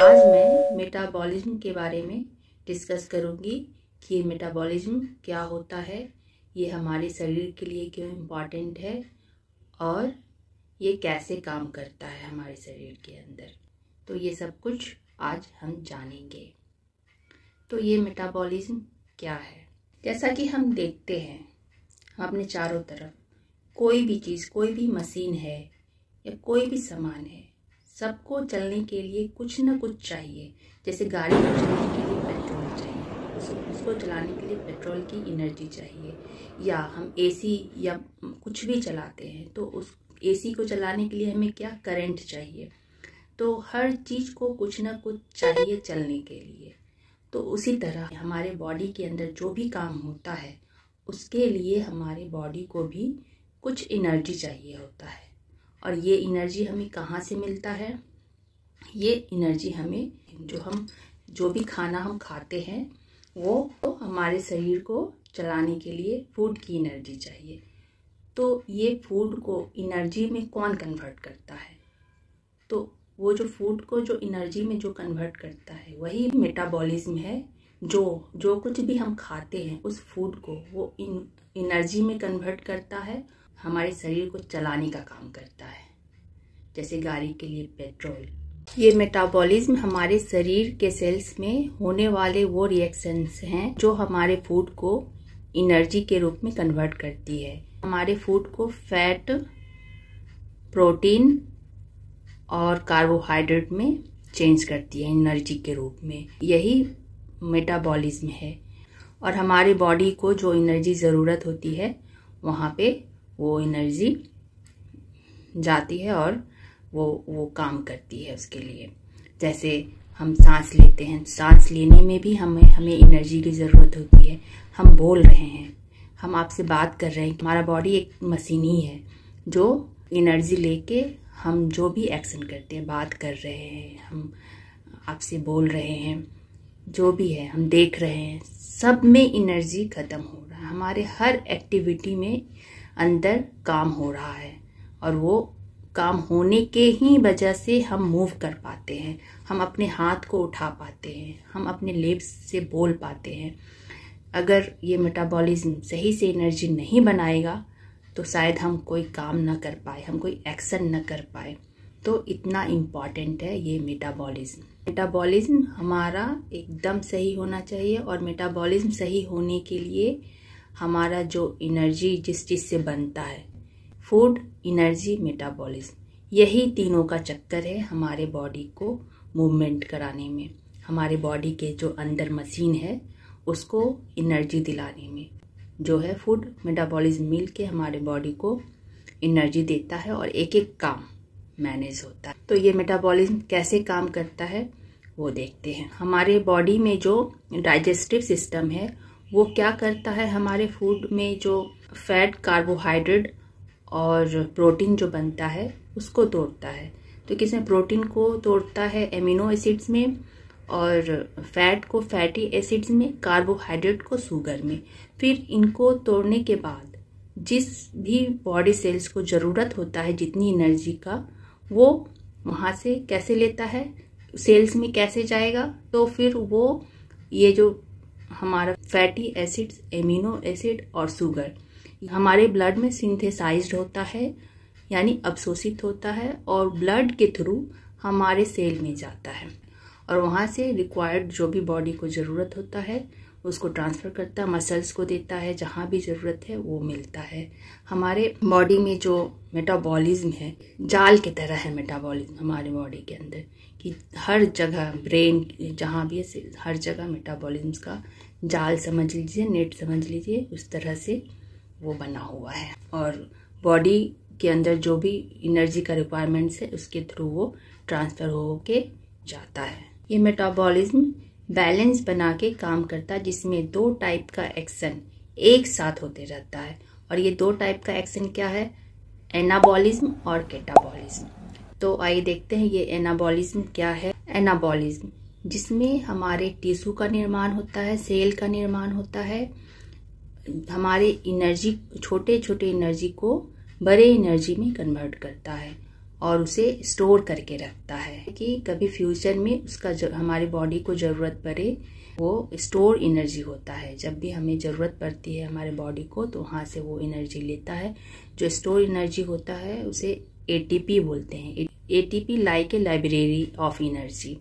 आज मैं मेटाबॉलिज्म के बारे में डिस्कस करूंगी कि मेटाबॉलिज्म क्या होता है, ये हमारे शरीर के लिए क्यों इम्पॉर्टेंट है और ये कैसे काम करता है हमारे शरीर के अंदर। तो ये सब कुछ आज हम जानेंगे। तो ये मेटाबॉलिज्म क्या है? जैसा कि हम देखते हैं अपने चारों तरफ, कोई भी चीज़, कोई भी मशीन है या कोई भी सामान है, सबको चलने के लिए कुछ ना कुछ चाहिए। जैसे गाड़ी को चलने के लिए पेट्रोल चाहिए, उसको चलाने के लिए पेट्रोल की एनर्जी चाहिए। या हम एसी या कुछ भी चलाते हैं तो उस एसी को चलाने के लिए हमें क्या, करंट चाहिए। तो हर चीज़ को कुछ ना कुछ चाहिए चलने के लिए। तो उसी तरह हमारे बॉडी के अंदर जो भी काम होता है उसके लिए हमारे बॉडी को भी कुछ एनर्जी चाहिए होता है। और ये एनर्जी हमें कहाँ से मिलता है? ये एनर्जी हमें जो भी खाना हम खाते हैं वो तो हमारे शरीर को चलाने के लिए फूड की एनर्जी चाहिए। तो ये फूड को एनर्जी में कौन कन्वर्ट करता है? तो वो जो फूड को जो एनर्जी में जो कन्वर्ट करता है वही मेटाबॉलिज्म है। जो कुछ भी हम खाते हैं उस फूड को वो एनर्जी में कन्वर्ट करता है, हमारे शरीर को चलाने का काम करता है। जैसे गाड़ी के लिए पेट्रोल। ये मेटाबॉलिज्म हमारे शरीर के सेल्स में होने वाले वो रिएक्शंस हैं जो हमारे फूड को एनर्जी के रूप में कन्वर्ट करती है। हमारे फूड को फैट, प्रोटीन और कार्बोहाइड्रेट में चेंज करती है एनर्जी के रूप में। यही मेटाबॉलिज्म है। और हमारे बॉडी को जो एनर्जी ज़रूरत होती है वहाँ पे वो एनर्जी जाती है और वो काम करती है उसके लिए। जैसे हम सांस लेते हैं, सांस लेने में भी हमें एनर्जी की ज़रूरत होती है। हम बोल रहे हैं, हम आपसे बात कर रहे हैं, हमारा बॉडी एक मशीन ही है जो एनर्जी लेके हम जो भी एक्शन करते हैं, बात कर रहे हैं, हम आपसे बोल रहे हैं, जो भी है, हम देख रहे हैं, सब में एनर्जी ख़त्म हो रहा है। हमारे हर एक्टिविटी में अंदर काम हो रहा है और वो काम होने के ही वजह से हम मूव कर पाते हैं, हम अपने हाथ को उठा पाते हैं, हम अपने लिप्स से बोल पाते हैं। अगर ये मेटाबॉलिज्म सही से एनर्जी नहीं बनाएगा तो शायद हम कोई काम ना कर पाए, हम कोई एक्शन ना कर पाए। तो इतना इम्पॉर्टेंट है ये मेटाबॉलिज्म। मेटाबॉलिज्म हमारा एकदम सही होना चाहिए और मेटाबॉलिज्म सही होने के लिए हमारा जो एनर्जी जिस चीज़ से बनता है, फूड, एनर्जी, मेटाबॉलिज्म, यही तीनों का चक्कर है हमारे बॉडी को मूवमेंट कराने में। हमारे बॉडी के जो अंदर मशीन है उसको एनर्जी दिलाने में जो है फूड, मेटाबॉलिज्म मिल के हमारे बॉडी को एनर्जी देता है और एक एक काम मैनेज होता है। तो ये मेटाबॉलिज्म कैसे काम करता है वो देखते हैं। हमारे बॉडी में जो डाइजेस्टिव सिस्टम है वो क्या करता है, हमारे फूड में जो फैट, कार्बोहाइड्रेट और प्रोटीन जो बनता है उसको तोड़ता है। तो किसमें? प्रोटीन को तोड़ता है एमिनो एसिड्स में और फैट को फैटी एसिड्स में, कार्बोहाइड्रेट को शुगर में। फिर इनको तोड़ने के बाद जिस भी बॉडी सेल्स को ज़रूरत होता है जितनी एनर्जी का, वो वहाँ से कैसे लेता है, सेल्स में कैसे जाएगा? तो फिर वो ये जो हमारा फैटी एसिड्स, एमिनो एसिड और शुगर हमारे ब्लड में सिंथेसाइज्ड होता है, यानी अवशोषित होता है और ब्लड के थ्रू हमारे सेल में जाता है और वहाँ से रिक्वायर्ड जो भी बॉडी को ज़रूरत होता है उसको ट्रांसफ़र करता है, मसल्स को देता है, जहाँ भी ज़रूरत है वो मिलता है। हमारे बॉडी में जो मेटाबॉलिज्म है जाल की तरह है। मेटाबॉलिज्म हमारे बॉडी के अंदर कि हर जगह, ब्रेन जहाँ भी है, हर जगह मेटाबॉलिज्म का जाल समझ लीजिए, नेट समझ लीजिए, उस तरह से वो बना हुआ है। और बॉडी के अंदर जो भी एनर्जी का रिक्वायरमेंट्स है उसके थ्रू वो ट्रांसफ़र हो के जाता है। ये मेटाबॉलिज्म बैलेंस बना के काम करता है जिसमें दो टाइप का एक्शन एक साथ होते रहता है। और ये दो टाइप का एक्शन क्या है? एनाबॉलिज्म और कैटाबॉलिज्म। तो आइए देखते हैं ये एनाबॉलिज्म क्या है। एनाबॉलिज्म जिसमें हमारे टिश्यू का निर्माण होता है, सेल का निर्माण होता है, हमारे एनर्जी, छोटे छोटे एनर्जी को बड़े एनर्जी में कन्वर्ट करता है और उसे स्टोर करके रखता है कि कभी फ्यूचर में उसका हमारी बॉडी को ज़रूरत पड़े, वो स्टोर एनर्जी होता है। जब भी हमें ज़रूरत पड़ती है हमारे बॉडी को तो वहाँ से वो एनर्जी लेता है। जो स्टोर एनर्जी होता है उसे ATP बोलते हैं। ATP like a library of energy,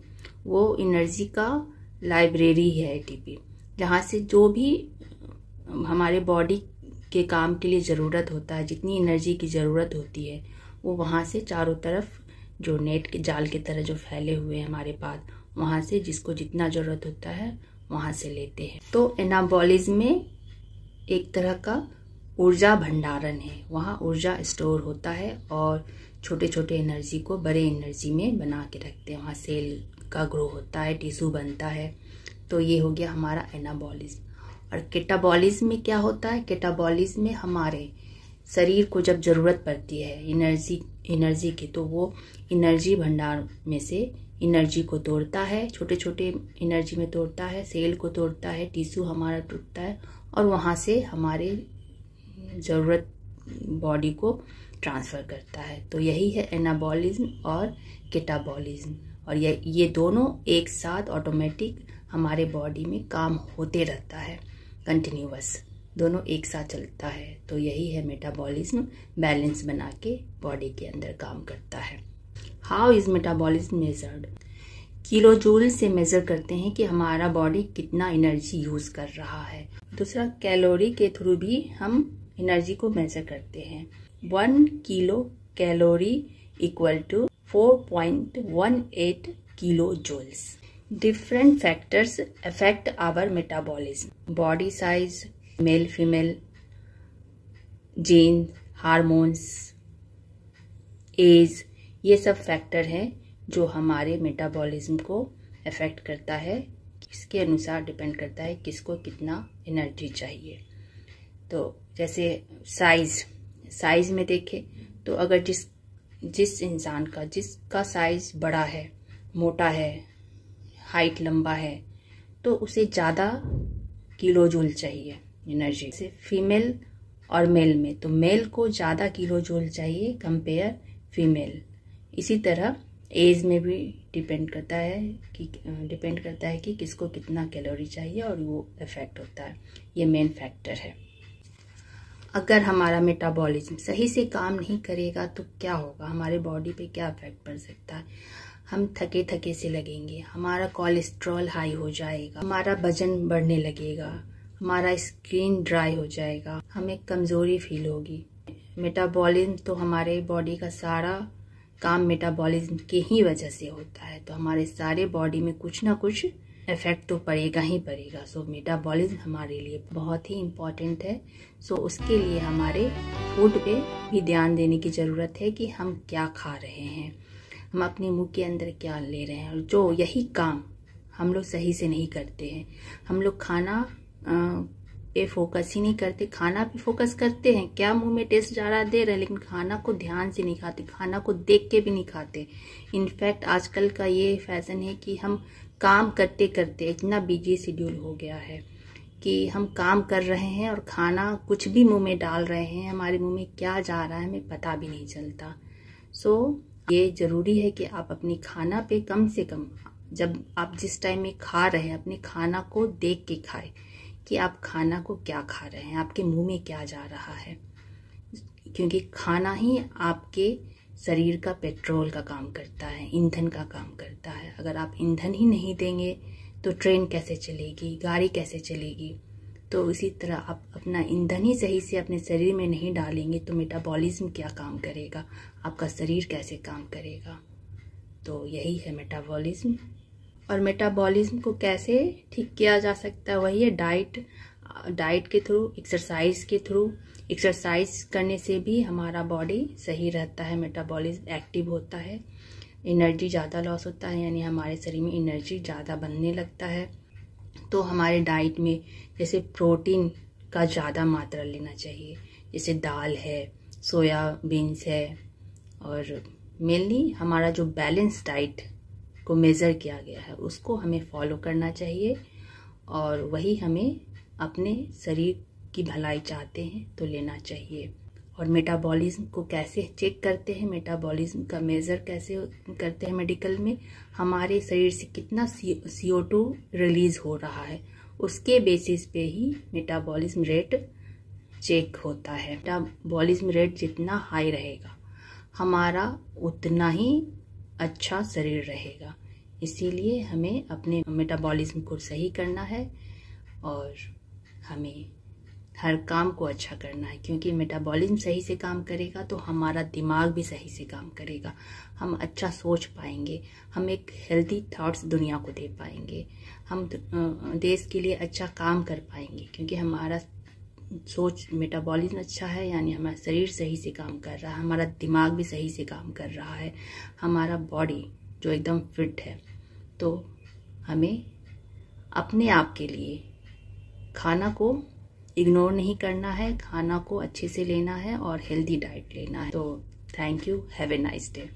वो एनर्जी का लाइब्रेरी है ATP, जहाँ से जो भी हमारे बॉडी के काम के लिए ज़रूरत होता है, जितनी एनर्जी की ज़रूरत होती है, वो वहाँ से चारों तरफ जो नेट के जाल की तरह जो फैले हुए हैं हमारे पास, वहाँ से जिसको जितना ज़रूरत होता है वहाँ से लेते हैं। तो एनाबॉलिज्म में एक तरह का ऊर्जा भंडारण है, वहाँ ऊर्जा स्टोर होता है और छोटे छोटे एनर्जी को बड़े एनर्जी में बना के रखते हैं। वहाँ सेल का ग्रो होता है, टिश्यू बनता है। तो ये हो गया हमारा एनाबॉलिज्म। और कैटाबॉलिज्म में क्या होता है? कैटाबॉलिज्म में हमारे शरीर को जब ज़रूरत पड़ती है एनर्जी की, तो वो एनर्जी भंडार में से एनर्जी को तोड़ता है, छोटे छोटे एनर्जी में तोड़ता है, सेल को तोड़ता है, टिश्यू हमारा टूटता है और वहाँ से हमारे ज़रूरत बॉडी को ट्रांसफ़र करता है। तो यही है एनाबॉलिज्म और कैटाबॉलिज्म। और ये दोनों एक साथ ऑटोमेटिक हमारे बॉडी में काम होते रहता है, कंटिन्यूअस, दोनों एक साथ चलता है। तो यही है मेटाबॉलिज्म, बैलेंस बना के बॉडी के अंदर काम करता है। How is metabolism measured? Kilo joule से मेजर करते हैं कि हमारा बॉडी कितना एनर्जी यूज कर रहा है। दूसरा, कैलोरी के थ्रू भी हम एनर्जी को मेजर करते हैं। 1 kilo calorie equal to 4.18 kilo joules. Different factors affect our metabolism. Body size, male, female, genes, hormones, age, ये सब फैक्टर हैं जो हमारे मेटाबॉलिज्म को अफेक्ट करता है। इसके अनुसार डिपेंड करता है किसको कितना एनर्जी चाहिए। तो जैसे साइज में देखें तो अगर जिस इंसान का जिसका साइज बड़ा है, मोटा है, हाइट लंबा है, तो उसे ज़्यादा किलो जूल चाहिए एनर्जी। से फीमेल और मेल में, तो मेल को ज़्यादा किलो जूल चाहिए कंपेयर फीमेल। इसी तरह एज में भी डिपेंड करता है कि किसको कितना कैलोरी चाहिए और वो इफेक्ट होता है। ये मेन फैक्टर है। अगर हमारा मेटाबॉलिज्म सही से काम नहीं करेगा तो क्या होगा, हमारे बॉडी पे क्या इफेक्ट पड़ सकता है? हम थके थके से लगेंगे, हमारा कोलेस्ट्रॉल हाई हो जाएगा, हमारा वजन बढ़ने लगेगा, हमारा स्किन ड्राई हो जाएगा, हमें कमज़ोरी फील होगी। मेटाबॉलिज्म तो हमारे बॉडी का सारा काम मेटाबॉलिज्म के ही वजह से होता है। तो हमारे सारे बॉडी में कुछ ना कुछ इफेक्ट तो पड़ेगा ही पड़ेगा। सो मेटाबॉलिज्म हमारे लिए बहुत ही इम्पॉर्टेंट है। सो उसके लिए हमारे फूड पे भी ध्यान देने की ज़रूरत है कि हम क्या खा रहे हैं, हम अपने मुंह के अंदर क्या ले रहे हैं। और जो यही काम हम लोग सही से नहीं करते हैं, हम लोग खाना पे फोकस ही नहीं करते, खाना पे फोकस करते हैं, क्या मुंह में टेस्ट जा रहा दे रहे हैं, लेकिन खाना को ध्यान से नहीं खाते, खाना को देख के भी नहीं खाते। इनफैक्ट आजकल का ये फैशन है कि हम काम करते करते इतना बिजी शेड्यूल हो गया है कि हम काम कर रहे हैं और खाना कुछ भी मुंह में डाल रहे हैं, हमारे मुंह में क्या जा रहा है हमें पता भी नहीं चलता। सो ये ज़रूरी है कि आप अपनी खाना पे कम से कम, जब आप जिस टाइम में खा रहे हैं, अपने खाना को देख के खाएं कि आप खाना को क्या खा रहे हैं, आपके मुंह में क्या जा रहा है। क्योंकि खाना ही आपके शरीर का पेट्रोल का काम करता है, ईंधन का काम करता है। अगर आप ईंधन ही नहीं देंगे तो ट्रेन कैसे चलेगी, गाड़ी कैसे चलेगी। तो इसी तरह आप अपना ईंधन ही सही से अपने शरीर में नहीं डालेंगे तो मेटाबॉलिज्म क्या काम करेगा, आपका शरीर कैसे काम करेगा। तो यही है मेटाबॉलिज्म। और मेटाबॉलिज्म को कैसे ठीक किया जा सकता है, वही है डाइट के थ्रू, एक्सरसाइज के थ्रू। एक्सरसाइज करने से भी हमारा बॉडी सही रहता है, मेटाबॉलिज्म एक्टिव होता है, एनर्जी ज़्यादा लॉस होता है, यानी हमारे शरीर में एनर्जी ज़्यादा बनने लगता है। तो हमारे डाइट में जैसे प्रोटीन का ज़्यादा मात्रा लेना चाहिए, जैसे दाल है, सोयाबीन्स है, और मेनली हमारा जो बैलेंस डाइट को मेज़र किया गया है उसको हमें फॉलो करना चाहिए। और वही हमें अपने शरीर की भलाई चाहते हैं तो लेना चाहिए। और मेटाबॉलिज्म को कैसे चेक करते हैं, मेटाबॉलिज्म का मेज़र कैसे करते हैं मेडिकल में, हमारे शरीर से कितना CO2 रिलीज़ हो रहा है, उसके बेसिस पे ही मेटाबॉलिज्म रेट चेक होता है। मेटाबॉलिज्म रेट जितना हाई रहेगा हमारा उतना ही अच्छा शरीर रहेगा। इसीलिए हमें अपने मेटाबॉलिज्म को सही करना है और हमें हर काम को अच्छा करना है, क्योंकि मेटाबॉलिज्म सही से काम करेगा तो हमारा दिमाग भी सही से काम करेगा, हम अच्छा सोच पाएंगे, हम एक हेल्दी थॉट्स दुनिया को दे पाएंगे, हम देश के लिए अच्छा काम कर पाएंगे, क्योंकि हमारा सोच मेटाबॉलिज्म अच्छा है, यानी हमारा शरीर सही से काम कर रहा है, हमारा दिमाग भी सही से काम कर रहा है, हमारा बॉडी जो एकदम फिट है। तो हमें अपने आप के लिए खाना को इग्नोर नहीं करना है, खाना को अच्छे से लेना है और हेल्दी डाइट लेना है। तो thank you, have a nice day.